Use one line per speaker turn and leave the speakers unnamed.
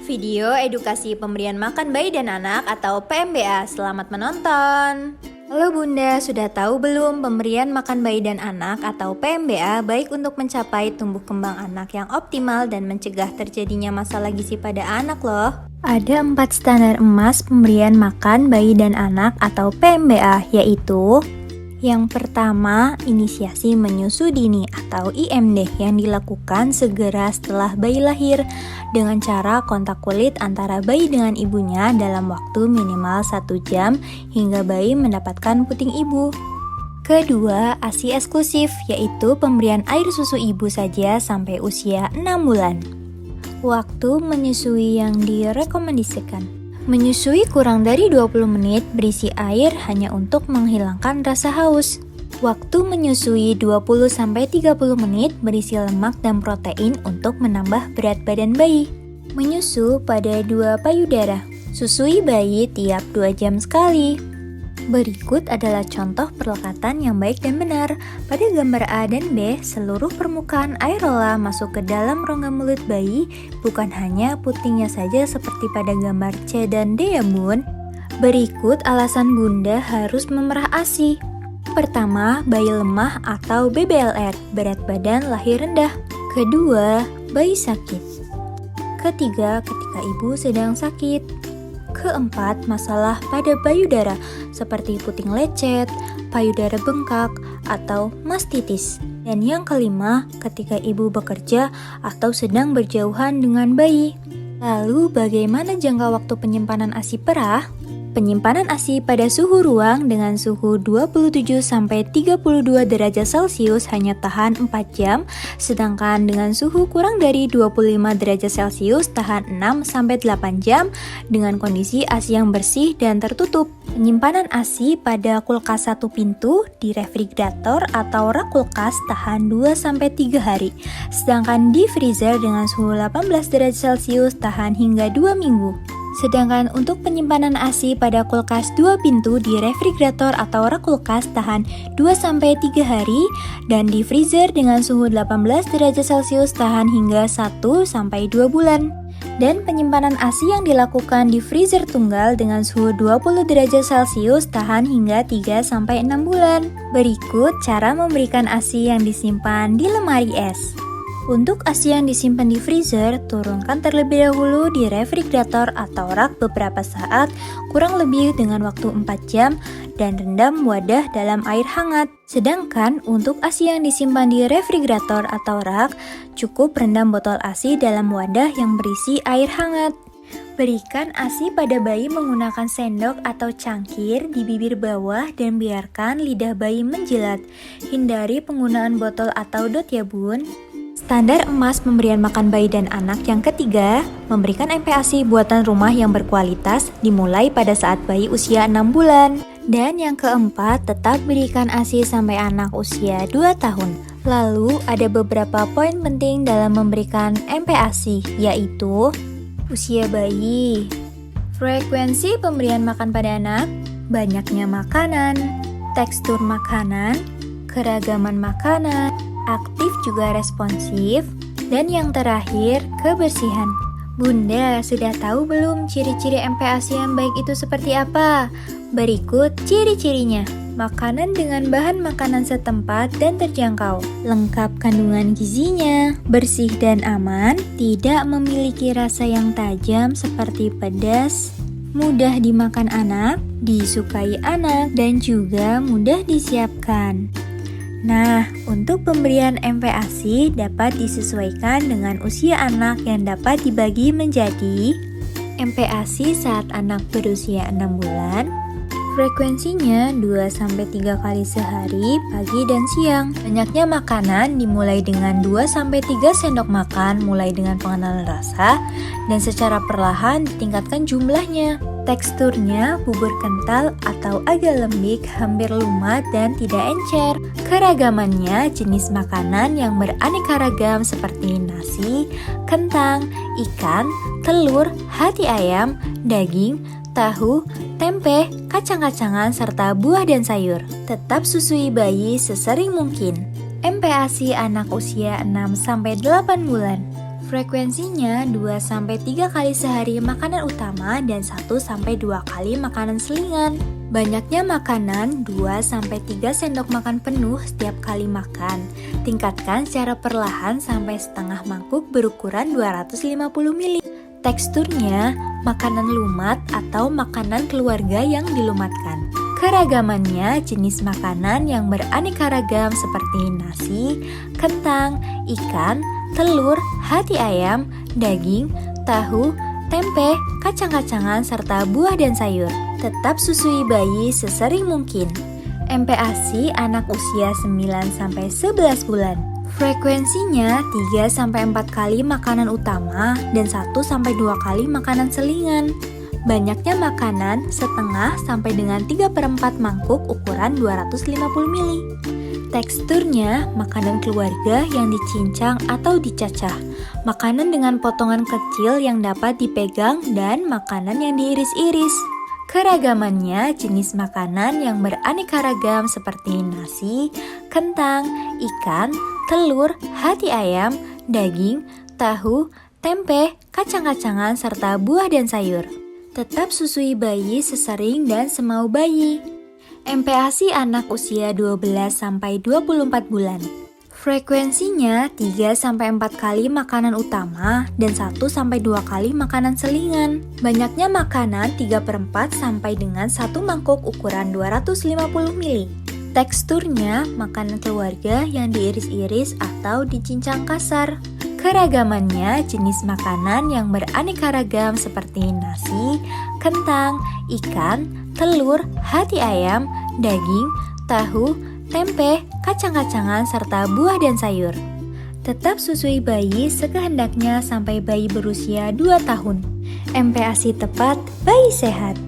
Video edukasi pemberian makan bayi dan anak atau PMBA. Selamat menonton. Halo Bunda, sudah tahu belum pemberian makan bayi dan anak atau PMBA baik untuk mencapai tumbuh kembang anak yang optimal dan mencegah terjadinya masalah gizi pada anak loh. Ada 4 standar emas pemberian makan bayi dan anak atau PMBA, yaitu yang pertama, inisiasi menyusu dini atau IMD yang dilakukan segera setelah bayi lahir dengan cara kontak kulit antara bayi dengan ibunya dalam waktu minimal 1 jam hingga bayi mendapatkan puting ibu. Kedua, ASI eksklusif, yaitu pemberian air susu ibu saja sampai usia 6 bulan. Waktu menyusui yang direkomendasikan. Menyusui kurang dari 20 menit berisi air hanya untuk menghilangkan rasa haus. Waktu menyusui 20-30 menit berisi lemak dan protein untuk menambah berat badan bayi. Menyusu pada 2 payudara. Susui bayi tiap 2 jam sekali. Berikut adalah contoh perlekatan yang baik dan benar. Pada gambar A dan B, seluruh permukaan areola masuk ke dalam rongga mulut bayi, bukan hanya putingnya saja seperti pada gambar C dan D ya bun. Berikut alasan Bunda harus memerah ASI. Pertama, bayi lemah atau BBLR, berat badan lahir rendah. Kedua, bayi sakit. Ketiga, ketika ibu sedang sakit. Keempat, masalah pada payudara seperti puting lecet, payudara bengkak, atau mastitis. Dan yang kelima, ketika ibu bekerja atau sedang berjauhan dengan bayi. Lalu bagaimana jangka waktu penyimpanan ASI perah? Penyimpanan ASI pada suhu ruang dengan suhu 27-32 derajat Celcius hanya tahan 4 jam, sedangkan dengan suhu kurang dari 25 derajat Celcius tahan 6-8 jam dengan kondisi ASI yang bersih dan tertutup. Penyimpanan ASI pada kulkas 1 pintu di refrigerator atau rak kulkas tahan 2-3 hari, sedangkan di freezer dengan suhu 18 derajat Celcius tahan hingga 2 minggu. Sedangkan untuk penyimpanan ASI pada kulkas 2 pintu di refrigerator atau rak kulkas tahan 2-3 hari dan di freezer dengan suhu 18 derajat Celcius tahan hingga 1-2 bulan. Dan penyimpanan ASI yang dilakukan di freezer tunggal dengan suhu 20 derajat Celcius tahan hingga 3-6 bulan. Berikut cara memberikan ASI yang disimpan di lemari es. Untuk ASI yang disimpan di freezer, turunkan terlebih dahulu di refrigerator atau rak beberapa saat, kurang lebih dengan waktu 4 jam, dan rendam wadah dalam air hangat. Sedangkan untuk ASI yang disimpan di refrigerator atau rak, cukup rendam botol ASI dalam wadah yang berisi air hangat. Berikan ASI pada bayi menggunakan sendok atau cangkir di bibir bawah dan biarkan lidah bayi menjilat. Hindari penggunaan botol atau dot ya bun. Standar emas pemberian makan bayi dan anak yang ketiga, memberikan MPASI buatan rumah yang berkualitas dimulai pada saat bayi usia 6 bulan. Dan yang keempat, tetap berikan ASI sampai anak usia 2 tahun. Lalu ada beberapa poin penting dalam memberikan MPASI, yaitu usia bayi, frekuensi pemberian makan pada anak, banyaknya makanan, tekstur makanan, keragaman makanan, aktif juga responsif, dan yang terakhir, kebersihan. Bunda, sudah tahu belum ciri-ciri MPASI yang baik itu seperti apa? Berikut ciri-cirinya. Makanan dengan bahan makanan setempat dan terjangkau, lengkap kandungan gizinya, bersih dan aman, tidak memiliki rasa yang tajam seperti pedas, mudah dimakan anak, disukai anak, dan juga mudah disiapkan. Nah, untuk pemberian MPASI dapat disesuaikan dengan usia anak yang dapat dibagi menjadi MPASI saat anak berusia 6 bulan, frekuensinya 2-3 kali sehari, pagi dan siang. Banyaknya makanan dimulai dengan 2-3 sendok makan mulai dengan pengenalan rasa dan secara perlahan ditingkatkan jumlahnya. Teksturnya bubur kental atau agak lembik, hampir lumat dan tidak encer. Keragamannya jenis makanan yang beraneka ragam seperti nasi, kentang, ikan, telur, hati ayam, daging, tahu, tempe, kacang-kacangan, serta buah dan sayur. Tetap susui bayi sesering mungkin. MPASI anak usia 6-8 bulan. Frekuensinya 2-3 kali sehari makanan utama dan 1-2 kali makanan selingan. Banyaknya makanan 2-3 sendok makan penuh setiap kali makan. Tingkatkan secara perlahan sampai setengah mangkuk berukuran 250 ml. Teksturnya makanan lumat atau makanan keluarga yang dilumatkan. Keragamannya jenis makanan yang beraneka ragam seperti nasi, kentang, ikan, telur, hati ayam, daging, tahu, tempe, kacang-kacangan, serta buah dan sayur. Tetap susui bayi sesering mungkin. MPASI anak usia 9-11 bulan. Frekuensinya 3-4 kali makanan utama dan 1-2 kali makanan selingan. Banyaknya makanan setengah sampai dengan 3/4 mangkuk ukuran 250 ml. Teksturnya makanan keluarga yang dicincang atau dicacah, makanan dengan potongan kecil yang dapat dipegang dan makanan yang diiris-iris. Keragamannya jenis makanan yang beraneka ragam seperti nasi, kentang, ikan, telur, hati ayam, daging, tahu, tempe, kacang-kacangan, serta buah dan sayur. Tetap susui bayi sesering dan semau bayi. MPASI anak usia 12-24 bulan. Frekuensinya 3-4 kali makanan utama dan 1-2 kali makanan selingan. Banyaknya makanan 3/4 sampai dengan 1 mangkuk ukuran 250 ml. Teksturnya makanan keluarga yang diiris-iris atau dicincang kasar. Keragamannya jenis makanan yang beraneka ragam seperti nasi, kentang, ikan, telur, hati ayam, daging, tahu, tempe, kacang-kacangan, serta buah dan sayur. Tetap susui bayi sekehendaknya sampai bayi berusia 2 tahun. MPASI tepat, bayi sehat.